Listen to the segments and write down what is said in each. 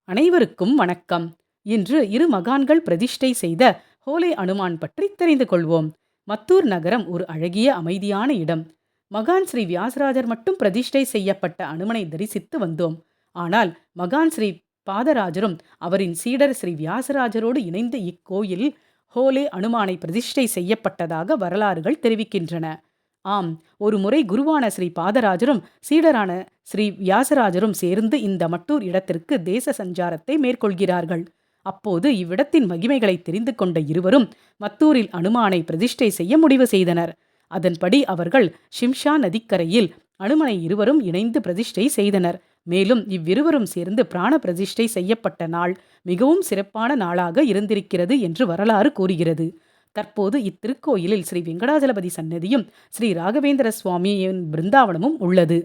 அனைவருக்கும் வணக்கம். இன்று இரு மகான்கள் பிரதிஷ்டை செய்த ஹோலே அனுமான் பற்றி தெரிந்து கொள்வோம். மத்தூர் நகரம் ஒரு அழகிய அமைதியான இடம். மகான் ஸ்ரீ வியாசராஜர் மட்டும் பிரதிஷ்டை செய்யப்பட்ட அனுமனை தரிசித்து வந்தோம். ஆனால் மகான் ஸ்ரீ பாதராஜரும் அவரின் சீடர் ஸ்ரீ வியாசராஜரோடு இணைந்து இக்கோயில் ஹோலே அனுமானை பிரதிஷ்டை செய்யப்பட்டதாக வரலாறுகள் தெரிவிக்கின்றன. ஆம், ஒரு முறை குருவான ஸ்ரீ பாதராஜரும் சீடரான ஸ்ரீ வியாசராஜரும் சேர்ந்து இந்த மட்டூர் இடத்திற்கு தேச சஞ்சாரத்தை மேற்கொள்கிறார்கள். அப்போது இவ்விடத்தின் மகிமைகளை தெரிந்து கொண்ட இருவரும் மத்தூரில் அனுமானை பிரதிஷ்டை செய்ய முடிவு செய்தனர். அதன்படி அவர்கள் ஷிம்ஷா நதிக்கரையில் அனுமனை இருவரும் இணைந்து பிரதிஷ்டை செய்தனர். மேலும் இவ்விருவரும் சேர்ந்து பிராண பிரதிஷ்டை செய்யப்பட்ட நாள் மிகவும் சிறப்பான நாளாக இருந்திருக்கிறது என்று வரலாறு கூறுகிறது. தற்போது இத்திருக்கோயிலில் ஸ்ரீ வெங்கடாஜலபதி சன்னதியும் ஸ்ரீ ராகவேந்திர சுவாமியின் பிருந்தாவனமும் உள்ளது.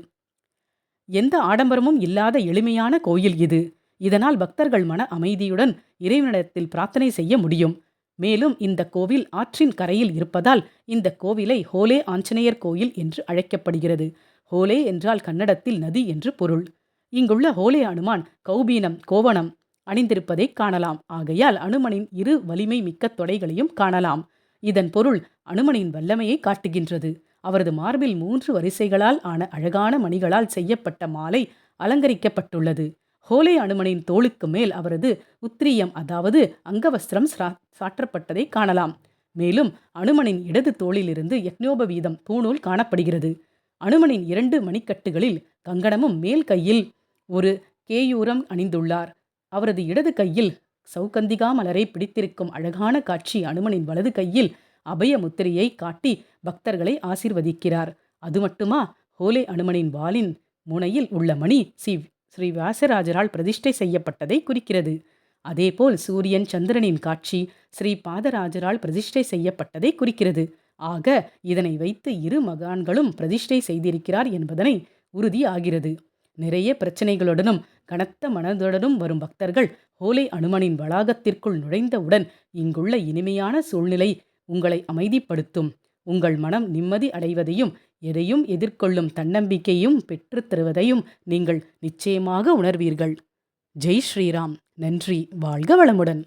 எந்த ஆடம்பரமும் இல்லாத எளிமையான கோயில் இது. இதனால் பக்தர்கள் மன அமைதியுடன் இறைவனிடத்தில் பிரார்த்தனை செய்ய முடியும். மேலும் இந்த கோவில் ஆற்றின் கரையில் இருப்பதால் இந்த கோவிலை ஹோலே ஆஞ்சநேயர் கோயில் என்று அழைக்கப்படுகிறது. ஹோலே என்றால் கன்னடத்தில் நதி என்று பொருள். இங்குள்ள ஹோலே அனுமான் கௌபீனம் கோவணம் அணிந்திருப்பதை காணலாம். ஆகையால் அனுமனின் இரு வலிமை மிக்க தொடைகளையும் காணலாம். இதன் பொருள் அனுமனின் வல்லமையை காட்டுகின்றது. அவரது மார்பில் 3 வரிசைகளால் ஆன அழகான மணிகளால் செய்யப்பட்ட மாலை அலங்கரிக்கப்பட்டுள்ளது. ஹோலே அனுமனின் தோளுக்கு மேல் அவரது உத்திரியம் அதாவது அங்கவஸ்திரம் சாற்றப்பட்டதை காணலாம். மேலும் அனுமனின் இடது தோளிலிருந்து யக்ஞோபவீதம் பூணூல் காணப்படுகிறது. அனுமனின் 2 மணிக்கட்டுகளில் கங்கணமும் மேல் கையில் ஒரு கேயூரம் அணிந்துள்ளார். அவரது இடது கையில் சௌகந்திகா மலரை பிடித்திருக்கும் அழகான காட்சி. அனுமனின் வலது கையில் அபய முத்திரையை காட்டி பக்தர்களை ஆசீர்வதிக்கிறார். அது மட்டுமா, ஹோலே அனுமனின் வாளின் முனையில் உள்ள மணி ஸ்ரீ வியாசராஜரால் பிரதிஷ்டை செய்யப்பட்டதை குறிக்கிறது. அதேபோல் சூரியன் சந்திரனின் காட்சி ஸ்ரீ பாதராஜரால் பிரதிஷ்டை செய்யப்பட்டதை குறிக்கிறது. ஆக இதனை வைத்து இரு மகான்களும் பிரதிஷ்டை செய்திருக்கிறார் என்பதனை உறுதி ஆகிறது. நிறைய பிரச்சனைகளுடனும் கனத்த மனதுடனும் வரும் பக்தர்கள் ஹோலே அனுமனின் வளாகத்திற்குள் நுழைந்தவுடன் இங்குள்ள இனிமையான சூழ்நிலை உங்களை அமைதிப்படுத்தும். உங்கள் மனம் நிம்மதி அடைவதையும் எதையும் எதிர்கொள்ளும் தன்னம்பிக்கையும் பெற்றுத் தருவதையும் நீங்கள் நிச்சயமாக உணர்வீர்கள். ஜெய் ஸ்ரீராம். நன்றி. வாழ்க வளமுடன்.